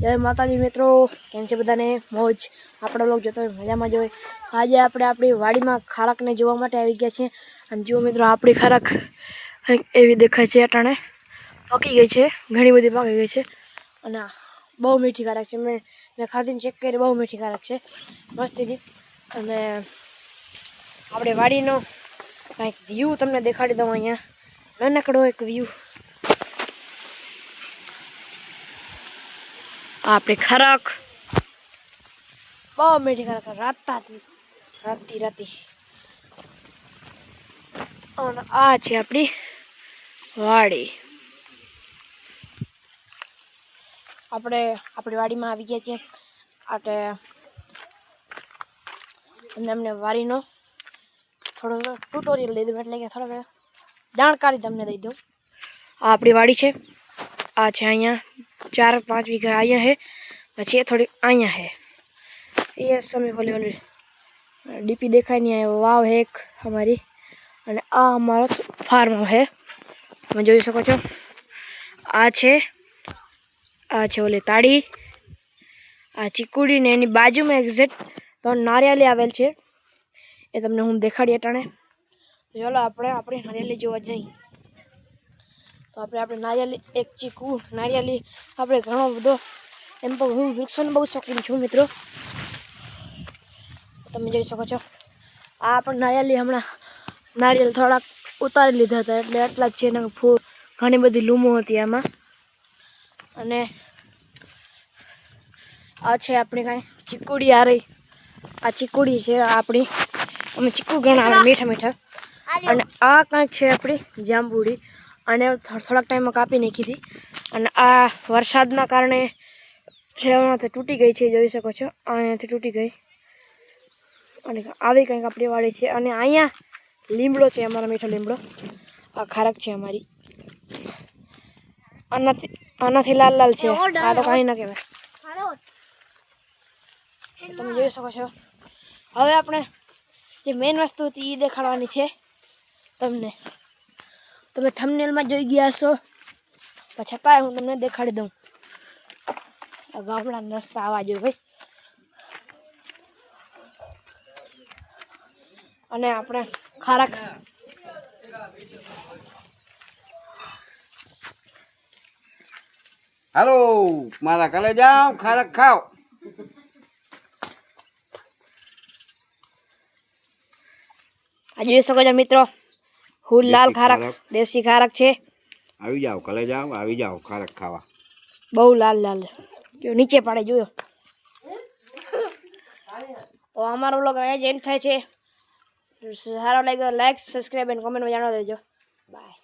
જય માતાજી મિત્રો, કેમ છે બધાને? મોજ આપણો લોક જોતો હોય મજામાં જ હોય। આજે આપણે આપણી વાડીમાં ખારકને જોવા માટે આવી ગયા છે અને જો મિત્રો આપણી ખારક એવી દેખાય છે। અટાણે પાકી ગઈ છે, ઘણી બધી પાકી ગઈ છે અને બહુ મીઠી ખારક છે। મેં ખાધીને ચેક કરી, બહુ મીઠી ખારક છે, મસ્તીની। અને આપણે વાડીનો કંઈક વ્યૂ તમને દેખાડી દઉં। અહીંયા નાનકડો એક વ્યૂ, આપણી ખારક બહુ મીઠી ખારક, રાતી અને આ છે આપણી વાડી। આપણે આપણી વાડીમાં આવી ગયા છીએ। એટલે અમને વાડીનો થોડો ટ્યુટોરિયલ દઈ દઉં, એટલે કે થોડોક જાણકારી તમને દઈ દઉં। આ આપણી વાડી છે। આ છે અહીંયા 4-5 વીઘા અહીંયા છે, પછી થોડી અહીંયા છે। એ સમય ઓલી ડીપી દેખાય નહીં, અહીંયા વાવ છે એક અમારી, અને આ અમારો ફાર્મ છે, તમે જોઈ શકો છો। આ છે ઓલી તાળી, આ ચીકુડી ને એની બાજુમાં એક્ઝેક્ટ 3 નારિયેળી આવેલ છે, એ તમને હું દેખાડી અટાણે। તો ચાલો આપણે આપણી નારિયેળી જોવા જઈએ। તો આપણે નારિયેળી, એક ચીકુ નારિયેળી, આપણે ઘણો બધો, એમ તો હું વૃક્ષોનો બહુ શોખીન છું મિત્રો, તમે જોઈ શકો છો। આ પણ નારિયેળી, હમણાં નારિયેળ થોડાક ઉતારી લીધા હતા, એટલે આટલા જ છે ને, ઘણી બધી લૂમો હતી આમાં। અને આ છે આપણી કાંઈ ચીકુડી, આ રહી આ ચીકુડી છે આપણી, અમે ચીકુ ઘણા આવે મીઠા મીઠા। અને આ કાંઈક છે આપણી જાંબુડી, અને થોડાક ટાઈમમાં કાપી નાખી હતી, અને આ વરસાદના કારણે છેવડાથી તૂટી ગઈ છે, જોઈ શકો છો, અહીંયાથી તૂટી ગઈ। અને આવી કંઈક આપણી વાડી છે। અને અહીંયા લીમડો છે, અમારો મીઠો લીમડો, આ ખારક છે અમારી, આનાથી લાલ લાલ છે, આ તો કાંઈ ના કહેવાય, તમે જોઈ શકો છો। હવે આપણે જે મેઇન વસ્તુ હતી એ દેખાડવાની છે તમને। તમે થંબનેલમાં જોઈ ગયા છો, પણ છતાંય હું તમને દેખાડી દઉં। આ ગામડાના રસ્તા આવા જોઈએ ભાઈ। અને આપણે ખારક, હાલો મારા કાલે જાઓ, ખારક ખાઓ। આ જોઈ શકો છો મિત્રો, હું લાલ ખારક, દેશી ખારક છે। આવી જાઓ, કાલે જાઓ, આવી જાઓ ખારક ખાવા। બહુ લાલ લાલ, જો નીચે પાડે, જોયો। તો અમારો વ્લોગ અહીંયા જ એન્ડ થાય છે। સારો લાગ્યો લાઈક, સબસ્ક્રાઈબ અને કોમેન્ટમાં જણાવી દેજો। બાય।